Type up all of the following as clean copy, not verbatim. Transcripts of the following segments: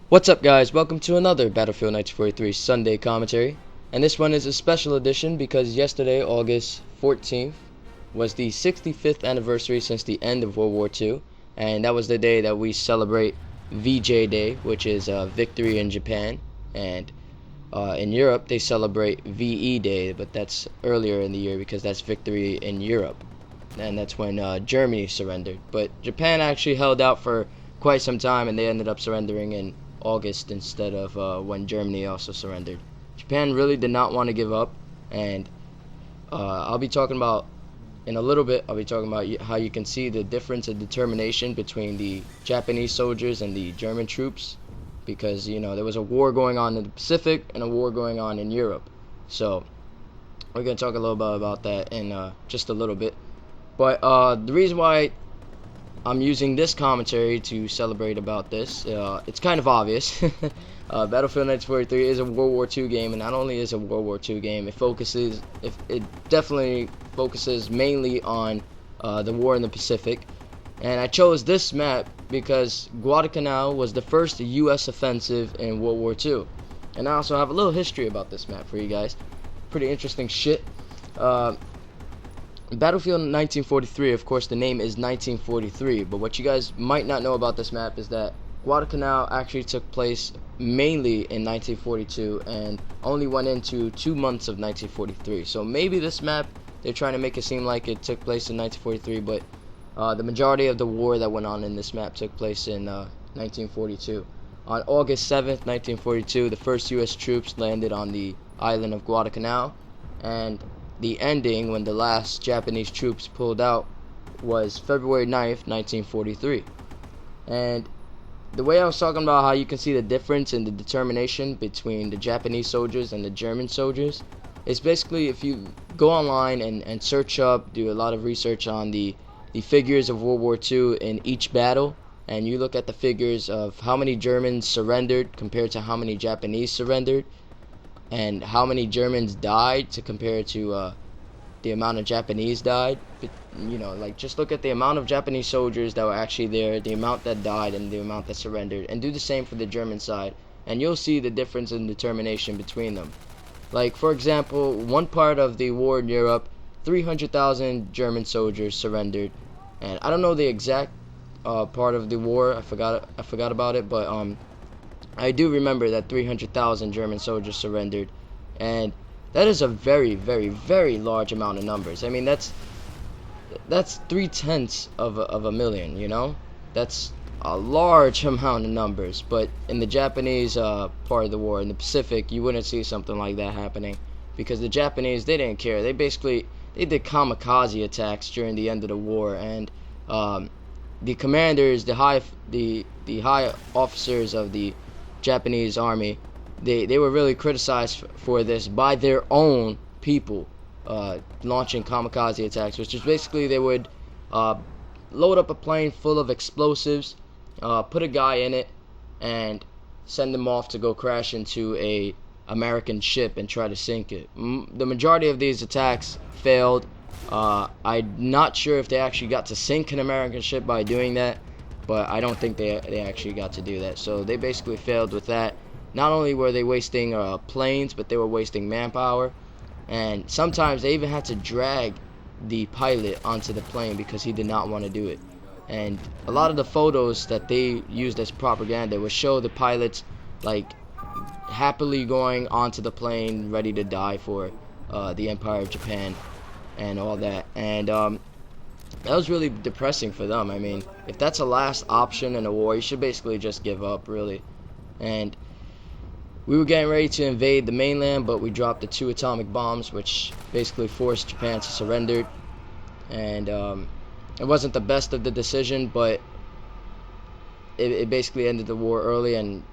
What's up, guys? Welcome to another Battlefield 1943 Sunday commentary. And this one is a special edition because yesterday, August 14th, was the 65th anniversary since the end of World War II. And that was the day that we celebrate VJ Day, which is victory in Japan. And in Europe, they celebrate VE Day, but that's earlier in the year because that's victory in Europe. And that's when Germany surrendered. But Japan actually held out for quite some time, and they ended up surrendering in August instead of when Germany also surrendered. Japan really did not want to give up, and I'll be talking about in a little bit. I'll be talking about how you can see the difference in determination between the Japanese soldiers and the German troops, because there was a war going on in the Pacific and a war going on in Europe. So we're gonna talk a little bit about that in just a little bit. But the reason why I'm using this commentary to celebrate about this, it's kind of obvious. Battlefield 1943 is a World War II game, and not only is it a World War II game, it definitely focuses mainly on the war in the Pacific. And I chose this map because Guadalcanal was the first U.S. offensive in World War II. And I also have a little history about this map for you guys. Pretty interesting shit. Battlefield 1943, of course, the name is 1943, but what you guys might not know about this map is that Guadalcanal actually took place mainly in 1942 and only went into 2 months of 1943. So maybe this map, they're trying to make it seem like it took place in 1943, but the majority of the war that went on in this map took place in 1942. On August 7th, 1942, the first U.S. troops landed on the island of Guadalcanal, and the ending, when the last Japanese troops pulled out, was February 9th, 1943. And the way I was talking about how you can see the difference in the determination between the Japanese soldiers and the German soldiers is basically if you go online and search up, do a lot of research on the figures of World War II in each battle, and you look at the figures of how many Germans surrendered compared to how many Japanese surrendered, and how many Germans died to compare to the amount of Japanese died. But, like, just look at the amount of Japanese soldiers that were actually there, the amount that died, and the amount that surrendered, and do the same for the German side, and you'll see the difference in determination between them. Like, for example, one part of the war in Europe, 300,000 German soldiers surrendered, and I don't know the exact part of the war. I forgot about it, but I do remember that 300,000 German soldiers surrendered, and that is a very, very, very large amount of numbers. I mean, that's 3/10 of a million. That's a large amount of numbers. But in the Japanese part of the war, in the Pacific, you wouldn't see something like that happening, because the Japanese, they didn't care. They did kamikaze attacks during the end of the war, and the commanders, the high officers of the Japanese army, they were really criticized for this by their own people, launching kamikaze attacks, which is basically they would load up a plane full of explosives, put a guy in it, and send him off to go crash into a American ship and try to sink it. The majority of these attacks failed. I'm not sure if they actually got to sink an American ship by doing that, but I don't think they actually got to do that. So they basically failed with that. Not only were they wasting planes, but they were wasting manpower, and sometimes they even had to drag the pilot onto the plane because he did not want to do it. And a lot of the photos that they used as propaganda would show the pilots like happily going onto the plane, ready to die for the Empire of Japan and all that. And that was really depressing for them. I mean, if that's a last option in a war, you should basically just give up, really. And we were getting ready to invade the mainland, but we dropped the 2 atomic bombs, which basically forced Japan to surrender. And it wasn't the best of the decision, but it basically ended the war early, and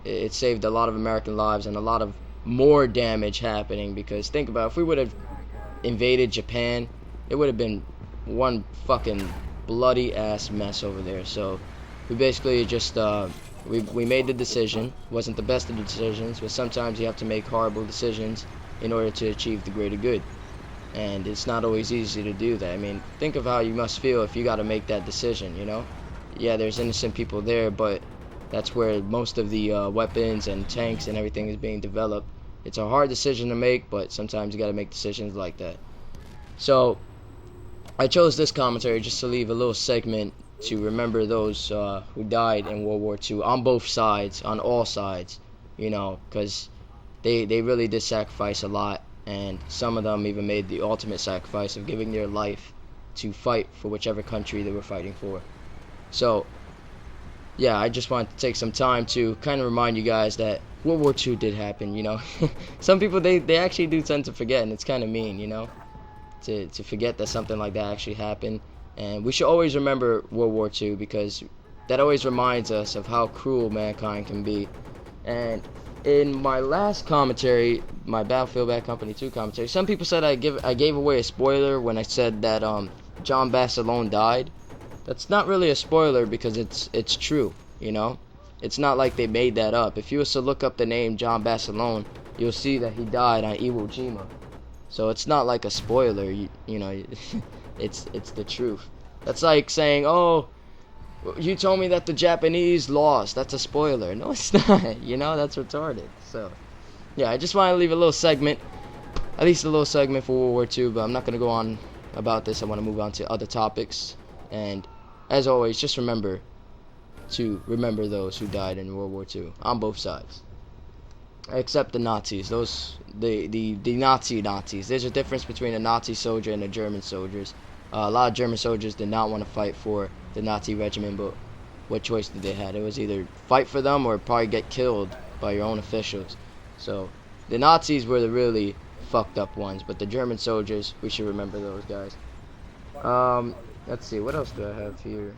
it saved a lot of American lives and a lot of more damage happening. Because think about it, if we would have invaded Japan, it would have been one fucking bloody ass mess over there. So we basically just we made the decision. Wasn't the best of the decisions, but sometimes you have to make horrible decisions in order to achieve the greater good, and it's not always easy to do that. I mean, think of how you must feel if you got to make that decision. Yeah, there's innocent people there, but That's where most of the weapons and tanks and everything is being developed. It's a hard decision to make, but sometimes you got to make decisions like that. So I chose this commentary just to leave a little segment to remember those who died in World War II on both sides, on all sides, you know, because they really did sacrifice a lot, and some of them even made the ultimate sacrifice of giving their life to fight for whichever country they were fighting for. So yeah, I just wanted to take some time to kind of remind you guys that World War II did happen, you know. Some people, they actually do tend to forget, and it's kind of mean, you know, to forget that something like that actually happened. And we should always remember World War II, because that always reminds us of how cruel mankind can be. And in my last commentary, my Battlefield Bad Company 2 commentary, some people said I gave away a spoiler when I said that John Basilone died. That's not really a spoiler, because it's true, you know. It's not like they made that up. If you was to look up the name John Basilone, you'll see that he died on Iwo Jima. So it's not like a spoiler, you know. it's the truth. That's like saying, oh, you told me that the Japanese lost. That's a spoiler. No, it's not. You know, that's retarded. So yeah, I just want to leave a little segment, at least a little segment for World War II, but I'm not going to go on about this. I want to move on to other topics. And as always, just remember to remember those who died in World War II on both sides, except the Nazis. Those the Nazis. There's a difference between a Nazi soldier and the German soldiers. A lot of German soldiers did not want to fight for the Nazi regiment, but what choice did they have? It was either fight for them or probably get killed by your own officials. So the Nazis were the really fucked up ones, but the German soldiers, we should remember those guys. Let's see, what else do I have here?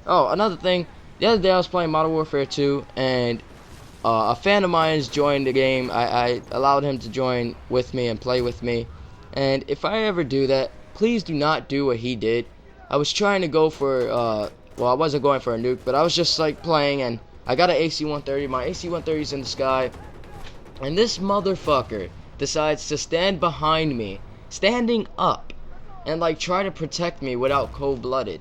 Oh, another thing. The other day I was playing Modern Warfare 2, and a fan of mine joined the game. I allowed him to join with me and play with me. And if I ever do that, please do not do what he did. I was trying to go for, well, I wasn't going for a nuke, but I was just like playing, and I got an AC-130. My AC-130's in the sky, and this motherfucker decides to stand behind me, standing up, and like try to protect me without cold-blooded.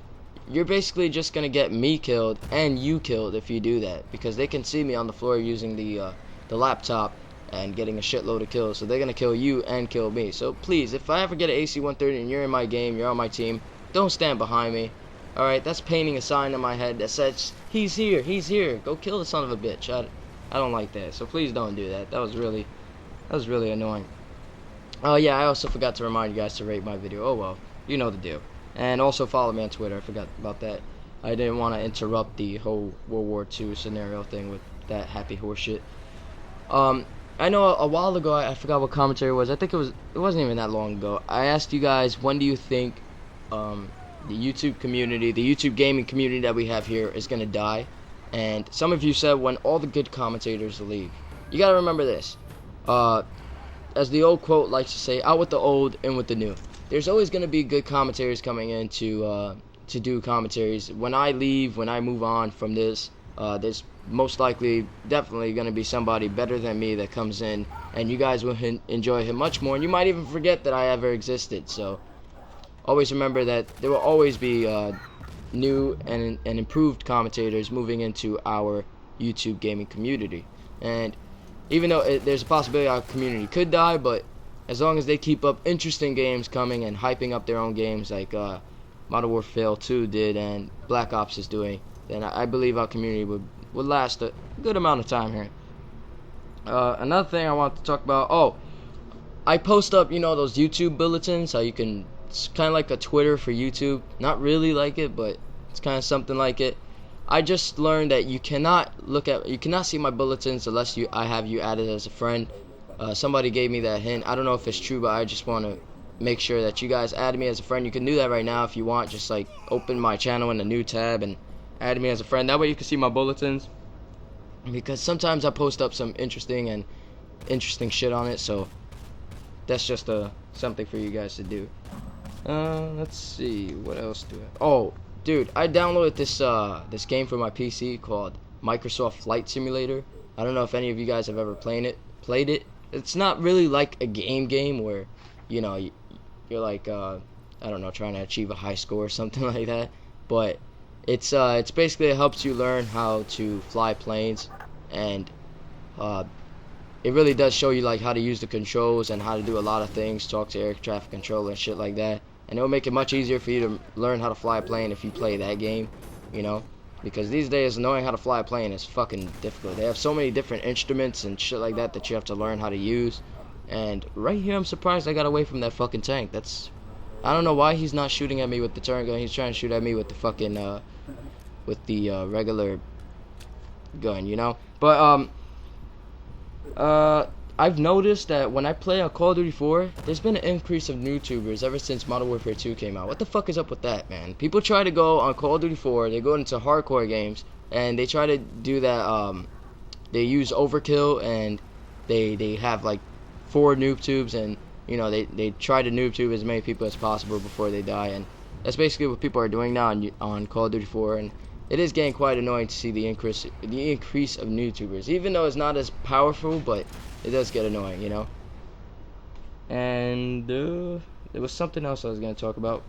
You're basically just gonna get me killed and you killed if you do that, because they can see me on the floor using the laptop and getting a shitload of kills, so they're gonna kill you and kill me. So please, if I ever get an AC-130 and you're in my game, you're on my team, don't stand behind me. Alright, that's painting a sign in my head that says, he's here, he's here, go kill the son of a bitch. I don't like that, so please don't do that. That was really annoying. Oh yeah, I also forgot to remind you guys to rate my video. Oh well, you know the deal. And also follow me on Twitter. I forgot about that. I didn't want to interrupt the whole World War II scenario thing with that happy horse shit. I know a while ago, I forgot what commentary it was. I think it wasn't even that long ago. I asked you guys, when do you think the YouTube community, the YouTube gaming community that we have here is going to die? And some of you said when all the good commentators leave. You got to remember this. As the old quote likes to say, out with the old, in with the new. There's always going to be good commentators coming in to do commentaries. When I leave, when I move on from this, there's most likely, definitely going to be somebody better than me that comes in, and you guys will enjoy him much more, and you might even forget that I ever existed. So always remember that there will always be new and improved commentators moving into our YouTube gaming community. And even though there's a possibility our community could die, but as long as they keep up interesting games coming and hyping up their own games like Modern Warfare 2 did and Black Ops is doing, then I believe our community would last a good amount of time here. Another thing I want to talk about, I post up, you know, those YouTube bulletins, how you can, it's kind of like a Twitter for YouTube. Not really like it, but it's kind of something like it. I just learned that you cannot see my bulletins unless I have you added as a friend. Somebody gave me that hint. I don't know if it's true, but I just want to make sure that you guys add me as a friend. You can do that right now if you want. Just like open my channel in a new tab and add me as a friend. That way you can see my bulletins, because sometimes I post up some interesting shit on it. So that's just something for you guys to do. Let's see, what else do I? Oh, dude, I downloaded this game for my PC called Microsoft Flight Simulator. I don't know if any of you guys have ever played it. It's not really like a game where, you know, you're like I don't know, trying to achieve a high score or something like that, but It's basically, it helps you learn how to fly planes, and uh, it really does show you like how to use the controls and how to do a lot of things, talk to air traffic control and shit like that. And it'll make it much easier for you to learn how to fly a plane if you play that game, you know, because these days knowing how to fly a plane is fucking difficult. They have so many different instruments and shit like that that you have to learn how to use. And right here, I'm surprised I got away from that fucking tank. I don't know why he's not shooting at me with the turret gun. He's trying to shoot at me with the fucking regular gun, you know. But I've noticed that when I play on Call of Duty 4, there's been an increase of YouTubers ever since Modern Warfare 2 came out. What the fuck is up with that, man? People try to go on Call of Duty 4, they go into hardcore games, and they try to do that, they use overkill, and they have like 4 noob tubes, and, you know, they try to noob tube as many people as possible before they die, and that's basically what people are doing now on Call of Duty 4, and it is getting quite annoying to see the increase of YouTubers, even though it's not as powerful, but it does get annoying, you know. And there was something else I was gonna talk about.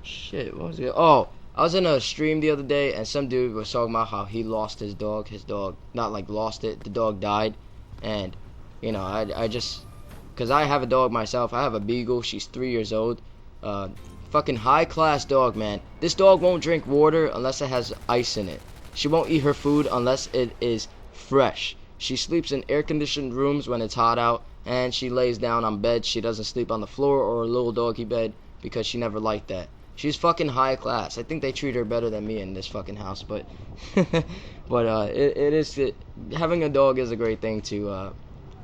Shit, what was it? Oh, I was in a stream the other day, and some dude was talking about how he lost his dog. His dog, not like lost it, the dog died. And, you know, I just, because I have a dog myself. I have a beagle. She's 3 years old. Fucking high class dog, man. This dog won't drink water unless it has ice in it. She won't eat her food unless it is fresh. She sleeps in air conditioned rooms when it's hot out, and she lays down on beds. She doesn't sleep on the floor or a little doggy bed because she never liked that. She's fucking high class. I think they treat her better than me in this fucking house, but having a dog is a great thing to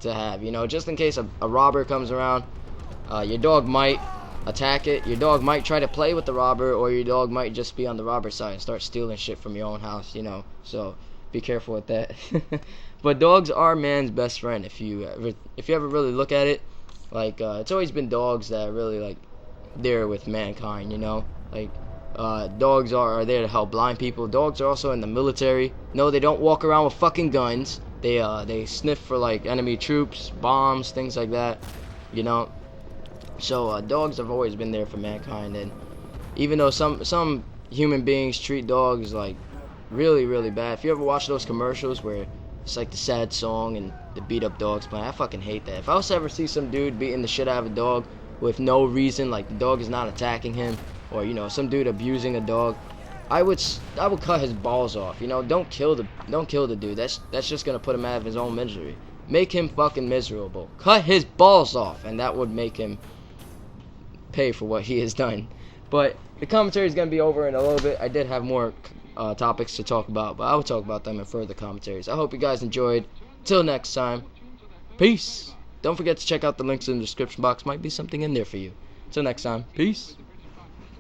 have, you know, just in case a robber comes around. Your dog might attack it. Your dog might try to play with the robber, or your dog might just be on the robber's side and start stealing shit from your own house, you know. So be careful with that. But dogs are man's best friend if you ever really look at it. Like it's always been dogs that are really like there with mankind, you know. Like dogs are there to help blind people. Dogs are also in the military. No, they don't walk around with fucking guns. They sniff for like enemy troops, bombs, things like that, you know. So dogs have always been there for mankind, and even though some human beings treat dogs like really, really bad. If you ever watch those commercials where it's like the sad song and the beat up dogs playing, I fucking hate that. If I was to ever see some dude beating the shit out of a dog with no reason, like the dog is not attacking him, or, you know, some dude abusing a dog, I would cut his balls off. You know, don't kill the dude. That's just gonna put him out of his own misery. Make him fucking miserable. Cut his balls off, and that would make him pay for what he has done. But the commentary is gonna be over in a little bit. I did have more topics to talk about, but I will talk about them in further commentaries. I hope you guys enjoyed. Till next time, peace. Don't forget to check out the links in the description box. Might be something in there for you. Till next time, peace.